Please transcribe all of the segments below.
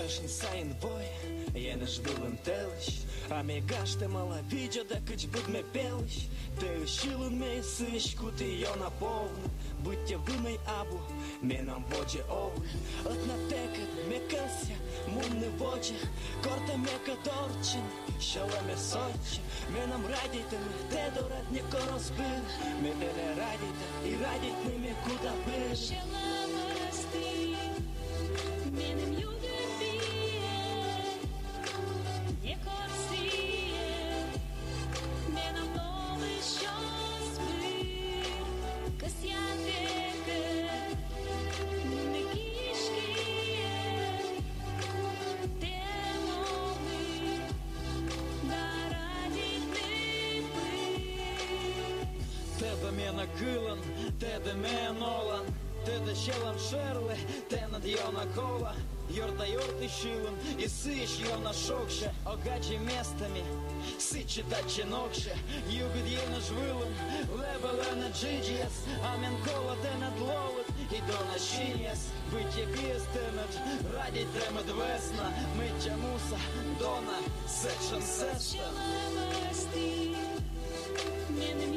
Leșin sain voi, je ne žbilin teliš, a me gašte mala vidja da къć bud me peliš. Te šilun me siš kuti jo na povnu, budje vânăi abu, me nam vođe ovul. Отна текът ме къся, мум не воđe, корте ме каторчин, šala me soće. Me nam radite me, te do radnje ko rozbil, me te ne radite i radit ne me kuda bil. Тебе ме накилан, теде ме нолан, теде шелам шерле, те над йона кола. Йорта йорти шилом, и сыш йона шокше, огаджи местами, сычи дачи нокше. Югид ена жвилом, лебеле на джиджиес, амен кола те над ловит, и до нащиес. Быть je piestenač, radit tremet vesna, myća musa, dona, sečan sesta. Менем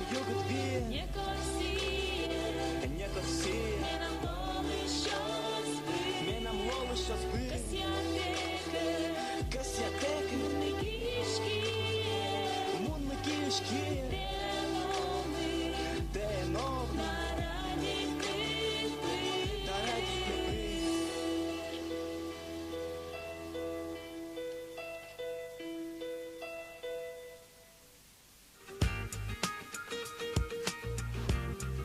югът вие, не корсие, менам лоли що сби, късятека, мунна кишки.